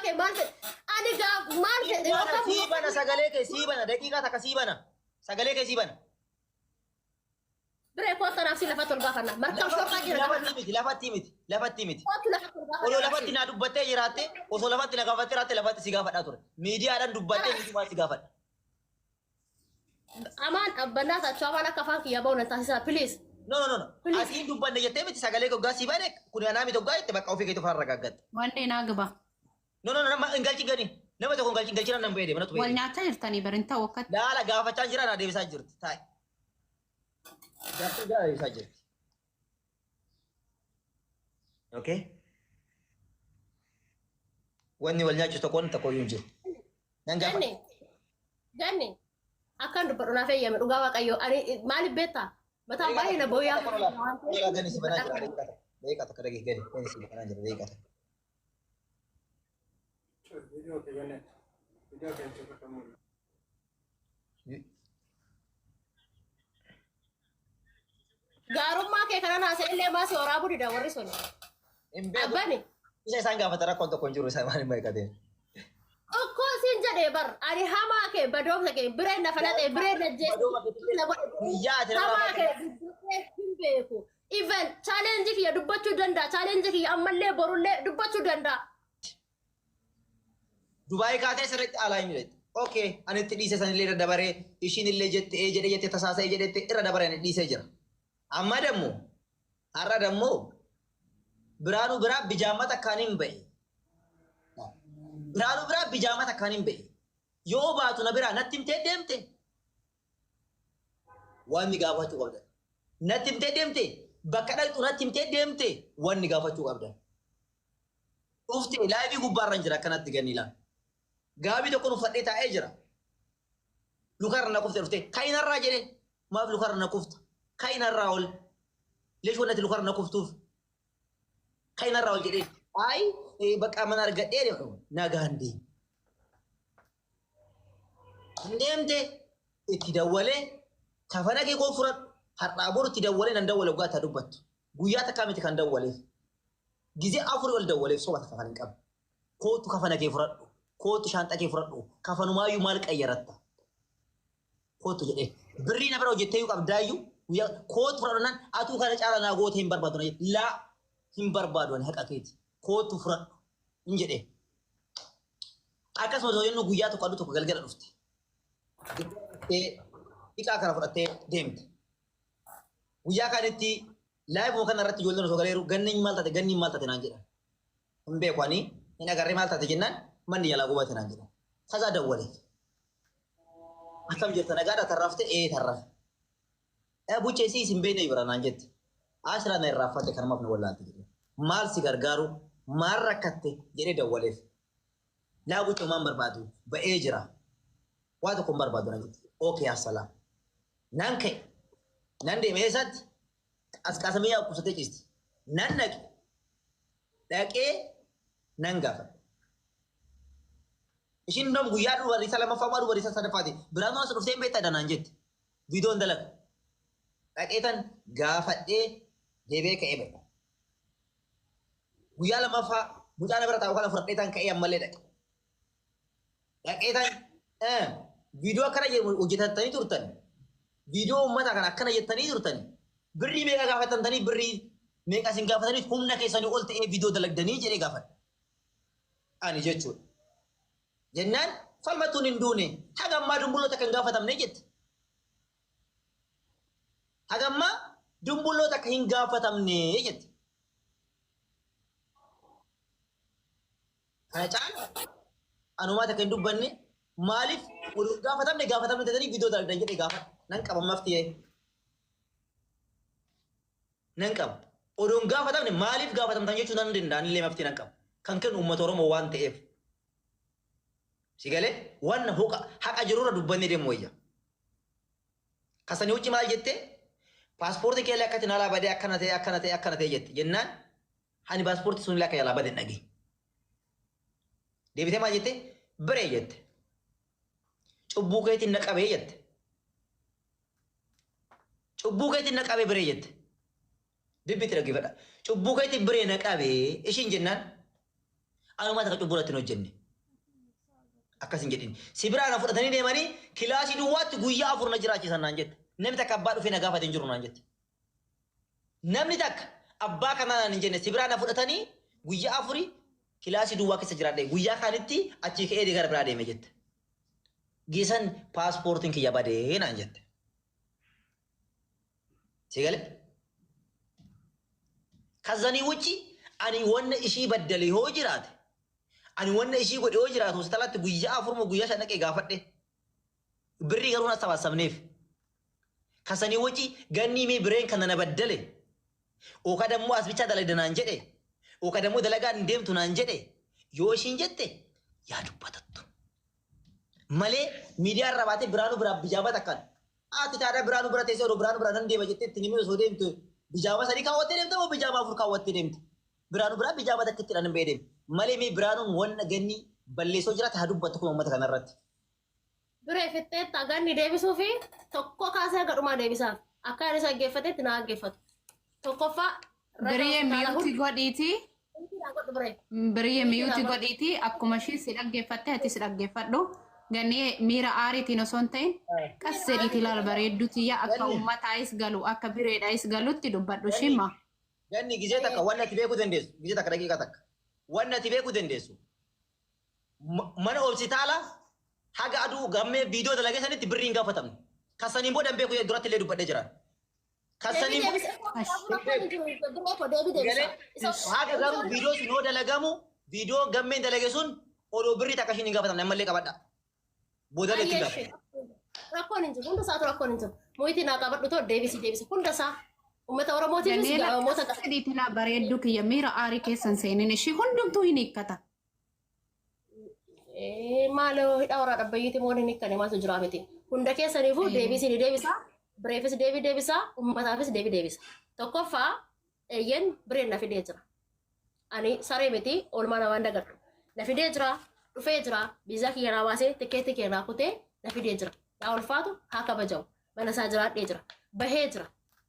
ke maal ani gaaf maal Sibana sagalee kee sibana daqiiqaa takka sibana sagalee kee sibana. Bire ko tanaaf si lafa tolbaa kana marka shoqa jira lafatti miti. Kootu lafa tolbaa Osoo lafatti naa dubbattee jiraatte osoo lafatti na gaafattee jiraatte lafatti si gaafadhaa ture. Miidiyaadhaan dubbattee miidiyaa si gaafadha. Amaan abbanaa taachuu amaan akka afaan kiyyaa ba'u na taasisa please. No. Asiin dubbanne jettee miti sagalee goggaa si bane kun anaa miti goggaa jette bakka ofii keetu farra gaggatte. Wanni naa gaba. No galchi gani nama tokko galchi nan beede mana tu beede. Wal nyaachaa jirtanii barin ta'u wakkat. Daala gaafachaa jira na deebisaa jirti taa'e. Gaafachaa jira deebisaa jirti. Okay. Wanni wal nyaachisu tokko iyyuu hin jiru. Nan gaafa. Ganni akkan dubbadhu naaf eeyyame dhugaa waaqayyoo ani maaliif beektaa? Mataan baay'ee na booyaa. Gani si banaa jira deeqaa takka dhagee gani si banaa jira deeqaa takka. Gaarummaa kee kana naasee illee maasii waraabuu dida warri sun. Abbani. Isa isaan gaafata rakkoon tokko hin jiru isa maaliin beekatee. Okko siin jedhee bar ani hamaa kee badoomsa kee bireen na falaxee bireen na jeessu. Hamaa kee hin beeku. Even challenge kiyya dubbachuu danda'a. Challenge kiyya ammallee borullee dubbachuu danda'a. Dubai kaatee sirriitti alaa hin jirre. Okay, ani itti dhiise sanillee irra dabaree ishiin illee jedhee tasaasee jedhetti irra dabaree ani dhiisee jira. Amma dammoo har'a dammoo biraanuu biraa bijaamata akkaan hin ba'e. Biraanuu biraa bijaamata akkaan hin ba'e. Yoo baatu na biraa natti himtee deemte. Wanni gaafachuu qabda. Natti himtee deemte. Bakka dhaqxu natti himtee deemte. Wanni gaafachuu qabda. Dhuftee laayivii gubbaarra hin jira akkanatti ganni ilaala. Gaabii tokko uffadhee taa'ee jira. Lukarra na kufte dhuftee kainarraa jedhee maaf lukarra na kufta? Kainarraa ol. Leesh wannati lukarra na kuftuuf. Kainarraa ol jedhee ayi bakka mana argadhee nagaan deemu. Deemte itti dawwalee kafana kee koo fudhadhu har'aa boru itti dawwalee nan dawwale waggaa taa dubbattu. Guyyaa takkaa miti kan dawwaleef. Gizee afurii ol dawwaleef soba kafana hin qabu. Kootu kafana kee fudhadhu. Kootu shaanxaa kee fudhadhu. Kafanumaayyuu maal qayyaratta? Kootu jedhee birrii na bira hojjettee qabdaayyuu kootu fudhadhu atuu kana caala naa goote hin barbaadu na jette laa hin barbaadu ani haqa keeti. Kootu fudhadhu hin jedhee. Akkasumas yoo jennu guyyaa tokko aduu tokko galgala dhufte. Dhiqaa kana fudhattee deemte. Guyyaa kaanitti laayivuma kana irratti ijoolleen osoo galeeru ganni maal taate naan jedhan. Hin beeku ani hin agarree maal taate jennaan manni jalaa gubate naan jedhan. Kasaa dawwaleef. Akkam jirta nagaadha tarraafte tarraafe. Buchee si isin beekne bira naan jette. Asirraa na irraaffatte kanamaaf na wallaalte jedhee. Maal si gargaaru maal rakkatte jedhee dawwaleef. Laa buchee maan barbaadu ba'ee jira. Waa tokko hin barbaadu naan jette. Okay assalaam. Nan ka'e. Nan deemee eessatti as qaasamee yaa qubsatee ciisti. Nan dhaqee nan gaafa. Ishiin ndom guyyaa dubartiisa lammaffaa maa dubartiisa sadaffaati. Biraan as dhuftee beektaa danaan jette. Viidiyoon dalaga. Dhaqee tan gaafadhee deebee ka'ee ba'e. Guyyaa lammaffaa mucaa na bira taa'u kana fudhadhee tan ka'ee ammallee dhaqe. Dhaqee tan viidiyoo akkana hojjetatanii turtan. Viidiyoo uummataa kana akkana jettanii turtan. Birrii meeqa gaafatantanii birrii meeqa isin gaafatanii humna keessanii ol ta'ee viidiyoo dalagdanii jedhee gaafadha. Ani jechuudha. Jennaan falmatuun hin duune hagammaa dumbulloota kan gaafatamne jette. Hagammaa dumbulloota kan hin gaafatamne jette. Kana caala anumaa takka hin dubbanne maaliif gaafatamne jedhanii viidiyoo dalagdan jedhee gaafadha. Nan qaba mafti'ee. Nan qaba. Odoon gaafatamne maaliif gaafatamtan jechuun nan danda'an illee maftii nan qaba. Kan kennu uummata Oromoo waan ta'eef. Sigalee waan haqa jirurra dubbannee deemu wayya. Kasanii wucci maal jettee paaspoortii keellee akkatti naalaa badee akkana ta'e jette jennaan hani paaspoortii sun illee akka jalaa badee dhagee. Deebitee maal jettee biree jette. Cubbuu keetiin na qabee jette. Cubbuu keetiin na qabee biree jette. Dubbitti dhaggeeffadha. Cubbuu keetiin biree na qabee ishiin jennaan anuma taka cubburatti hin hojjenne. Akkas hin jedhin. Si biraa na fudhatanii deemanii kilaasii duwwaatti guyyaa 4 na jiraachisan naan jette. Namni takka abbaa dhufee na gaafate hin jiru naan jette. Namni takka abbaa kanaan hin jenne si biraa na fudhatanii guyyaa 4 kilaasii duwwaa keessa jiraadhe. Guyyaa kaanitti achii ka'ee gara biraa deeme jette. Gisan paaspoortiin kiyya badee naan jette. Sigale? Kazanii wucci ani wanna ishii baddale hoo jiraate. Ani wanna ishii godhe hoo jiraatu hospitaalatti guyyaa 4 moo guyyaa 5 dhaqee gaafadhe. Birrii garuu na sabaasabneef. Kasanii wucci ganni mee bireen kana na baddale. Ookadammoo as bichaa dalagda naan jedhe. Ookadammoo dalagaan hin deemtu naan jedhe. Yoo ishiin jette yaa dubbatattu. Malee miidiyaa irraa baatee biraanuu biraa bijaaba takkan. Ati taadhaa biraanuu bira teessee odoo biraanuu biraa nan deema jettee itti nimee osoo deemtu bijaaba sadii kaawwattee deemte moo bijaaba 4 kaawwattee deemte. Biraanuu biraa bijaaba takka itti dhaan beedem. Malee mee biraanuun wanna ganni balleessoo jiraate haa dubbattu kun uummata kanarratti. Biree fittee ganni deebisuu fi tokko kaasee gadhumaa deebisaaf. Akka inni isa geeffatetti na geeffatu. Tokkoffaa Biree miyuuti godhiiti. Biree miyuuti godhiiti akkuma ishee si dhaggeeffatte ati si dhaggeeffadhu. Ganni miira aariitiin osoo hin ta'in qas jedhiiti ilaala bareedduuti yaa akka uummataayis galu akka bireedhaayis galutti dubbadhu shimma. Ganni gizee takka wanna ati beekuu dandeessu. Gizee takka daqiiqa takka. Wanna ati beekuu dandeessu. Mana hospitaala haga aduu gammee viidiyoo dalagee sanitti birrii hin gaafatamne. Kasaniin booda hin beeku duratti illee dubbadhee jira. Kasaniin haga garuu viidiyoo sun yoo dalagamu viidiyoo gammeen dalage sun odoo birrii takka ishiin hin gaafatamne ammallee qabadha. Booda leetti gaafa. Rakkoon hin jiru. Hunda isaatu rakkoon hin jiru. Mootii naa qabadhu too deebisi. Hunda isaa uummata Oromootiifis gaa'amoota ta'a. Sidhiitti laa bareedduu kiyya miira aarii keessan seenin ishee hundumtuu hin hiikkata. Maaloo hidha waraa dhabbayyiiti moo hin hiikkane maaltu jira miti. Hunda keessaniifuu deebisi deebisa. Bireefis deebisa. Uummataafis deebisa. Tokkoffaa eeyyen bireen na fidee jira. Ani saree miti oolmaa namaan dagadhu. Na fidee jira. Dhufee jira. Biizaa kiyya naa baasee tikeetti kiyya naa kutee na fidee jira. Yaa ulfaatu haa kabajamu. Mana isaa jiraadhee jira. Bahee jira.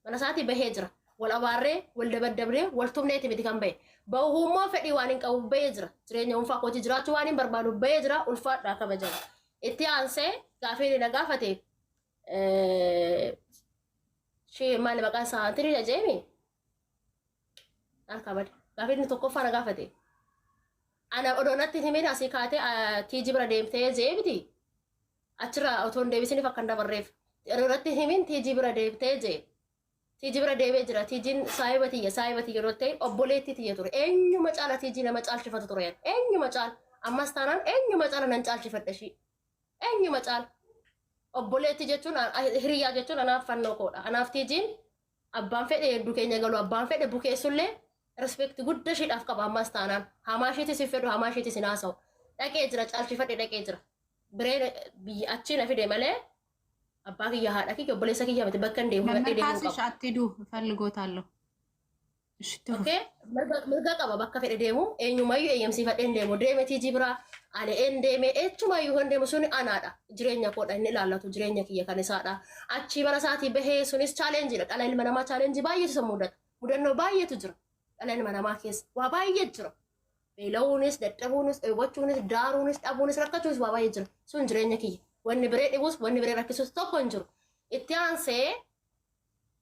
Mana isaatii bahee jira. Wal abaarree, wal dabaddabnee, wal tumneeti miti kan bahe. Bahummoo fedhii waan hin qabu bahee jira. Jireenya dhuunfaa kootii jiraachuu waan hin barbaadu bahee jira. Ulfaadhaa kabajamu. Itti aansee gaafii na gaafate maali maqaan isaa antirii ajeemi? Alkabade. Gaafii inni tokkoffaa na gaafate. Ana odoonatti himeen asii kaatee tiijii bira deemtee jeemiti. Achirraa otoo hin deebisiniif akka hin dabarreef. Odoonatti himeen tiijii bira deemtee jee. Tiijii bira deemee jira. Tiijiin saayiba tiyya yeroo ta'e obboleetti tiyya ture. Eenyuma caala tiijii nama caalchifatu ture. Eenyuma caala. Ammas taanaan eenyuma caala nan caalchifadha shii. Eenyuma caala. Obboleetti jechuun hiriyaa jechuun anaaf fannoo koodha. Anaaf tiijiin abbaan fedhe hedduu keenya galu abbaan fedhe bukeessullee respect guddaa shiidhaaf qaba ammas taanaan. Hamaa isheetis hin fedhu hamaa isheetis hin haasa'u. Dhaqee jira caalchifadhe dhaqee jira. Biree biyya achii na fide malee abbaa kiyya haadha kiyya obboleessa kiyya miti bakka hin deemu. Namni attiiduu falligootaalloo. Mirga qaba bakka fedhe deemu eenyumayyuu eeyyamsiifadhe hin deemu deeme tiijii biraa ani een deeme echumayyuu hin deemu suni anaadha jireenya koodha inni ilaallatu jireenya kiyya kan isaadha achii bara isaatii bahee sunis chaalenjiidha dhala ilma namaa chaalenjii baay'eetu isa mudata mudannoo baay'eetu jira dhala ilma namaa keessa waa baay'ee jira beela'uunis dadhabuunis dheebochuunis daaruunis dhabuunis rakkachuunis waa baay'ee jira sun jireenya kiyya wanni biree dhibus wanni biree rakkisuus tokko hin jiru itti aansee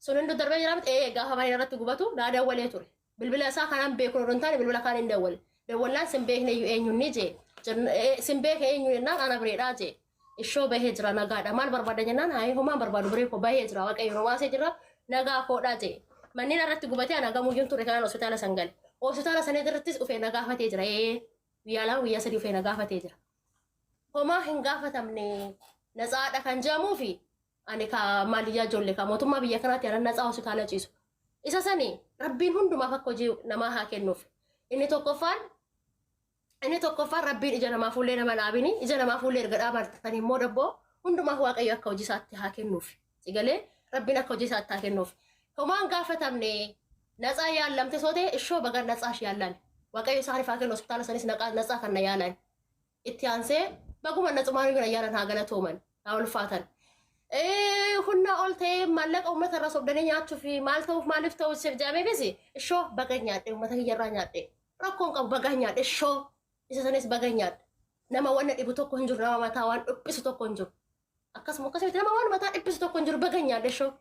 sun hundi darbee jiraamti gaafa mana irratti gubatu naa dawwalee ture bilbila isaa kanaan beekun odoo hin taane bilbila kaan hin dawwale dawwallaan sin beekne iyyuu eenyuun ni jee sin beekne eenyuun jennaan ana bireedhaa jee ishoo bahee jira nagaadha maal barbaada jennaan haa homaan barbaadu biree koo bahee jira waaqayyo romaasee jira nagaa koodhaa jee manneen irratti gubatee ana gamuuyyuun ture kanaan hospitaala san gale hospitaala san irrattis dhufee na gaafatee jira guyyaa 3 dhufee na gaafatee jira homaa hin gaafatamne natsaadha kan jedhamuufi ani ka maaliyyaa ijoollee ka mootummaa biyya kanaatti ana natsaa hospitaala ciisu isa sani rabbiin hundumaaf akka hojii namaa haa kennuuf inni tokkoffaan rabbiin ija namaa fuullee nama dhaabini ija namaa fuullee erga dhaabartan immoo dabboo hundumaaf waaqayyo akka hojii isaatti haa kennuuf sigalee rabbiin akka hojii isaatti haa kennuuf homaan gaafatamne natsaa yaallamte sootee ishoo bagan natsaa shi yaallan waaqayyo isaaniif haa kennu hospitaala sanis natsaa kan na yaalan itti aansee baguma natsumaan gina yaalan haa galatooman haa ulfaatan hunna ol ta'ee maallaqa uummata irraa sobdanii nyaachuu fi maal ta'uuf maaliif ta'uuf jedhamee bisi ishoo baga nyaadhe uummata kiyyarraa nyaadhe rakkoon qabu baga nyaadhe ishoo isa sanis baganyaadha. Nama waan dhibu tokko hin jiru, nama mataa waan dhiphisu tokko hin jiru. Akkasumatti nama waan mataa dhiphisu tokko hin jiru baganyaadha shoo.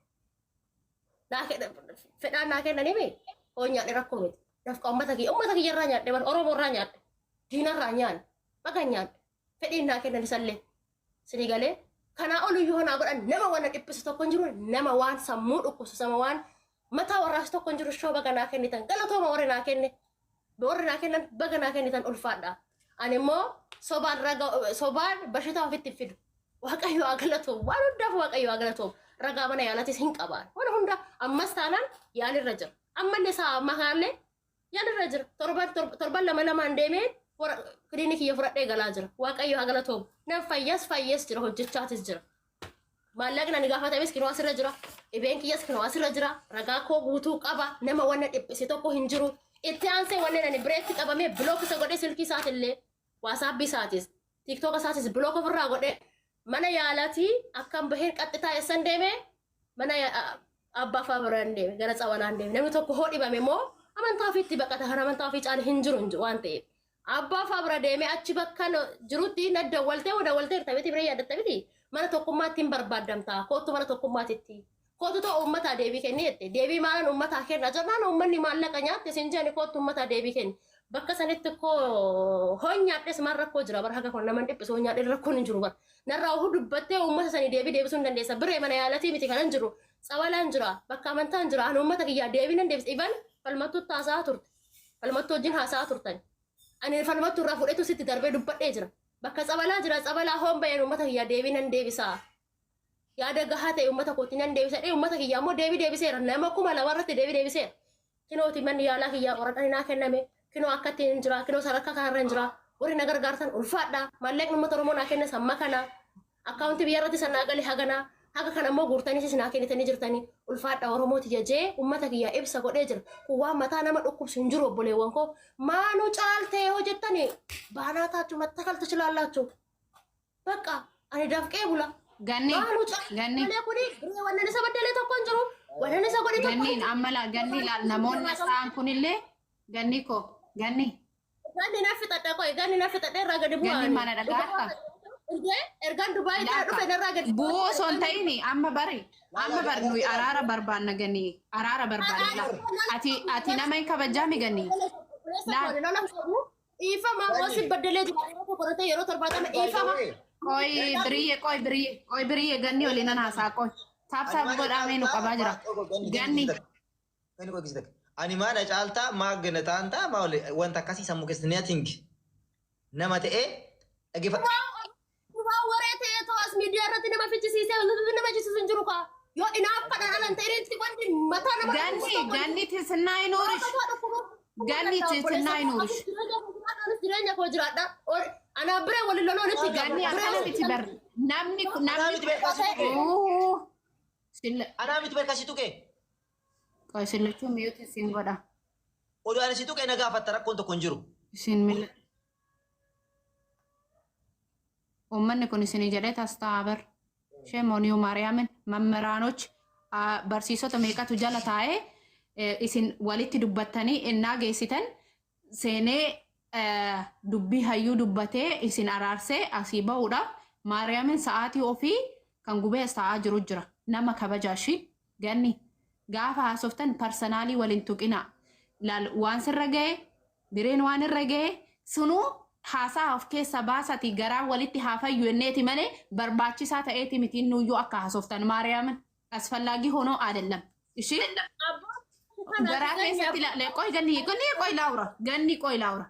Fedhaan naa kennanii mee hoon nyaadhe rakkoo miti. Dafqa uummata kiyya irraa nyaadhe bara Oromoo irraa nyaadhe. Diina irraa nyaadhe. Baganyaadha. Fedhiin naa kennan isallee. Sinii galee kanaa oluyyuu honaa godhan nama waan dhiphisu tokko hin jiru, nama waan sammuu dhukkusu, sama waan mataa warraas tokko hin jiru shoo baga naa kennitan. Galatooma warri naa kenne. Warri naa kennan baga naa kennitan ulfaadha. Ani immoo sobaan bashitaa ofitti fidu. Waaqayyo haa galatoom. Waan hundaaf waaqayyo haa galatoom. Ragaa mana yaalatis hin qabaan. Waan hunda ammas taanaan yaalirra jira. Ammallee isaa makaallee yaalirra jira. Torban lamaan deemee kiliinikii fudhadhee galaa jira. Waaqayyo haa galatoom. Nam fayyees jira, hojjechaatis jira. Maallaqni ani gaafatames kinoo asirra jira. Dhibeen kiyyas kinoo asirra jira. Ragaa koo guutuu qaba. Nama wanna dhiphise tokko hin jiru. Itti aansee wanneen ani bireetti qabamee bilook isa godhee silkii isaatillee waasaapbii isaatis tiiktook isaatis bilook ofirraa godhee mana yaalatii akkam baheen qaxxitaa eessan deemee mana abbaa fa'aa biraan deeme gara tsawalaan deeme namni tokko hoo dhibame moo amantaa ofiitti baqata kan amantaa ofii caale hin jiru waan ta'eef abbaa fa'aa bira deemee achi bakka jirutti nadda waltee taphiti biree yaadatta miti mana tokkummaatti hin barbaadamtaa kootu mana tokkummaatitti kootu ta'u uummataa deebii kenni jette deebii maalan uummataa kenna jennaan uummanni maallaqa nyaatte sin jedhani kootu uummataa deebii kenni bakka sanitti koo hoon nyaadhes maan rakkoo jira bara haga kun naman dhiphisu hoon nyaadhe rakkoon hin jiru bara narraa hoo dubbattee uummata sanii deebisuu hin dandeessa biree mana yaalatii miti kanan jiru tsawalaan jira bakka amantaan jira ani uummata kiyyaa deebii nan deebisa iban falmattuutti haasaa turte falmattuu wajjin haasaa turtan ani falmattuu irraa fudhetu sitti darbee dubbadhee jira bakka tsawalaa jira tsawalaa hoon bayeen uummata kiyyaa deebii nan deebisaa yaada gahaa ta'e uummata kootti nan deebisadhee uummata kiyyaa immoo deebiseera nama 2,000 irratti deebiseera kinooti manni yaalaa kiyyaa qoradhanii naa kenname kinoo akkatti hin jira kinoo sadarkaa kanarra hin jira warri na gargaartan ulfaadha maallaqni uummata Oromoo naa kenna samma kana akkaawuntii biyya irratti sanaa galee haganaa haga kana immoo guurtanii isinaa kennitanii jirtanii ulfaadha Oromooti jajee uummata kiyyaa ibsa godhee jira kun waan mataa nama dhukkubsu hin jiru obboleewwan koo maanuu caaltee hojjettanii baanaa taachuu mattakalta chilaallachuu bakka ani dafqee bula ganni kuni wannan isa baddalee tokko hin jiru wannan isa godhe tokko ganni ammala ganni laal namoonni sa'an kunillee ganni ko ganni na fixadhe koy ganni na fixadhe irraa gadi bu'aa ganni mana dhagaata ergaan Dubaay irraa dhufe irraa gadi bu'oo son ta'ini amma bari nuyi araara barbaanna ganni araara barbaanna ati nama hin kabajaami ganni ifama wasi baddalee jira korate yeroo torbaatama ifama koy biriye ganni waliin haasaa koy saab godhamee nu qabaa jira ganni ani mana caaltaa maagna taanta maal wanta akkasii sammuu keessatti ni atingi nama ta'ee dhageeffadha. Waa waree ta'ee to'as miidiyaa irratti nama fichisiisee nama jisiisu hin jiru kaa yoo inaaf fadhaan alan ta'eetti wanti mataa nama ganni tisinaa inuurish ganni tisinaa inuurish jireenya koo jiraadha ana bire waliin loloon itti ganni akkana miti bar namni anaa miti beekasitu kee. Kau selechu mute sin goda. Odo ana situ kay nagaafatta rakkoon tokko hin jiru. Sin mil. Ummanni kun isin jedhee tastaabar. Sheemoniyu Maariyaamin mammaraanoch barsiisota meeqatu jala taa'ee isin walitti dubbattanii innaa geessitan seenee dubbii hayyuu dubbatee isin araarsee asii ba'uudhaaf Maariyaamin sa'aatii ofii kan gubees taa'aa jiru jira. Nama kabajaashi ganni. Gaafa haasoftan parsanaalii waliin tuqina laal waan sirra ga'e bireen waan irra ga'e sunuu haasaa of keessa baasati garaa walitti haafayyu enneeti malee barbaachisaa ta'eeti mitiin nuyyuu akka haasoftan Maariyaamin asfallaagii honoo aadallam ishii garaa keessatti laalee qoy laawura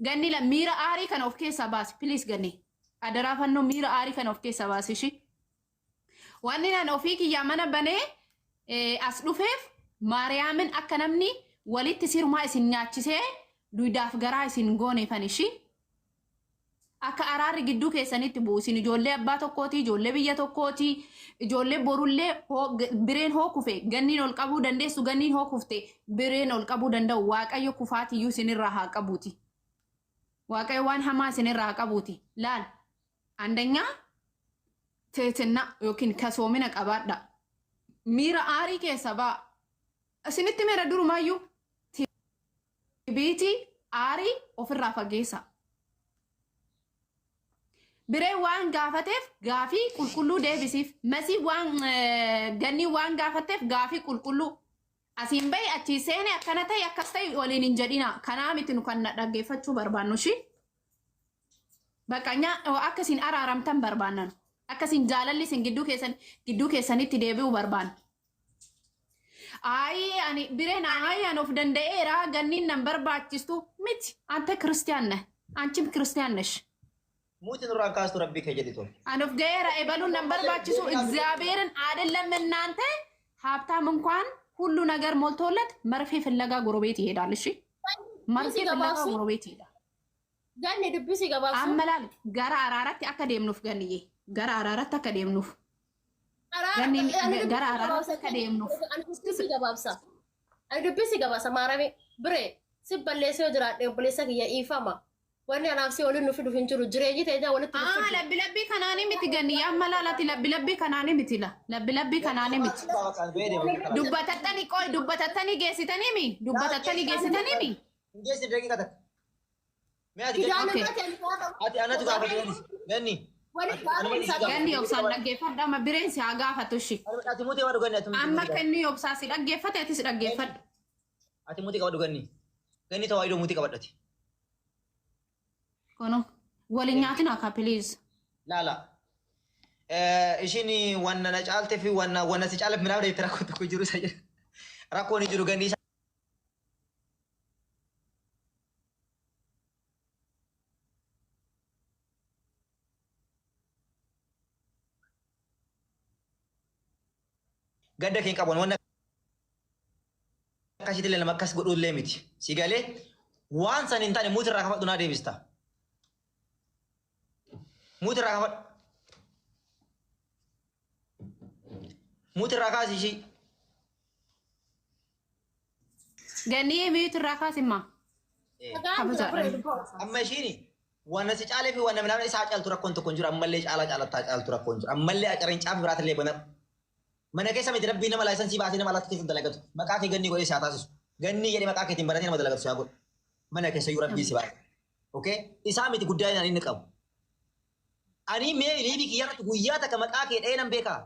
ganni la miira aarii kana of keessa baasi piliis ganni adaraafannoo miira aarii kana of keessa baasi ishii wanni naan ofii kiyyaa mana banee as dhufeef Maariyaamin akka namni walitti sirmaa isin nyaachisee duudaaf garaa isin gooneefan ishii akka araarri gidduu keessanitti bu'u isin ijoollee abbaa tokkooti ijoollee biyya tokkooti ijoollee borullee bireen hoo kufe ganniin ol qabuu dandeessu ganniin hoo kufte bireen ol qabuu danda'u waaqayyo kufaatiyyuu isinirraa haa qabuuti waaqayyo waan hamaa isinirraa haa qabuuti laal andanyaa teetinna yookiin kasoomina qabaadha. Miira aarii keessa ba'a. Isinitti meera durumaayyuu tibiitii aarii ofirraa fageessa. Biree waan gaafateef gaafii qulqulluu deebisiif. Masii waan ganni waan gaafateef gaafii qulqulluu. Asiin bahi achi seene akkana ta'e akkas ta'e waliin hin jedhina. Kanaa miti nu kan dhaggeeffachuu barbaannu shi. Bakka akkasiin araaramtan barbaannan. Akkasiin jaalalli isin gidduu keessanitti deebi'uu barbaanna. Ayi ani bireen ani of danda'eera ganniin nan barbaachistu miti. Ante kiristiyaan neh. Anchim kiristiyaan nesh. Muutin nurraan kaastu rabbii kee jedhi tole. Ani of ga'eera ebaluun nan barbaachisu እግዚአብሔርን አይደለም እናንተ ሀብታም እንኳን ሁሉ ነገር ሞልቶለት መርፌ ፍለጋ ጎረቤት ይሄዳል። እሺ መርፌ ፍለጋ ጎረቤት ይሄዳል። ጋኔ ድብስ ይገባል። አመላል ጋራ አራራት አካዴምኑፍ ገንዬ ጋራ አራራት አካዴምኑፍ ጋኔ ጋራ አራራት አካዴምኑፍ ድብስ ይገባብሳ ድብስ ይገባሳ ማራሜ ብሬ ሲበለሰው ጅራዴ ፖሊስ ከየኢፋማ wanni anaafsi waliin nufi dhufin jiru jireenyi ta'ee walitti dhufu. Labbi kanaanii miti ganni ammalaalati labbi kanaanii miti la labbi kanaanii miti. Dubbatattanii geessitanii mi dubbatattanii geessitanii mi. Geessi daqiiqa takka. Ati anatu gaafatu ganni. Ganni obsaan dhaggeeffadha amma bireen si haa gaafatu shi. Ati mutii qabadu ganni ati. Amma kenni obsaa si dhaggeeffate ati si dhaggeeffadhu. Ati mutii qabadu ganni. Ganni ta'aa idoo mutii qabadhati. Kono walinyaatin akka please. Lala. Ishini wanna na caalte fi wanna si caalaf minaa dheetti rakkoo tokko jiru isa jedha. Rakkoon jiru ganni isa. Gadda keen qaban wanna akkasitti illee nama akkas godhullee miti. Si galee waan san hin taane muutirraa kafadhu naa deebista. Muutirraa kafadhu. Muutirraa kaasi ishii. Ganni muutirraa kaasi ma. Amma ishiini wanna si caalee fi wanna minaa isaa caaltu rakkoon tokko hin jiru ammallee caalattaa caaltu rakkoon hin jiru ammallee acareen caaf biraatillee bana. Mana keessa miti rabbii nama laayisansii baasee nama alaatti keessa dalagatu. Maqaa kee ganni godhee si haa taasisu. Ganni jedhee maqaa keetiin baratee nama dalagatu si haa godhu. Mana keessa iyyuu rabbii si baase. Okay? Isaa miti guddaa inni qabu. Ani mee liibii kiyyaarratti guyyaa takka maqaa kee dhahee nan beekaa.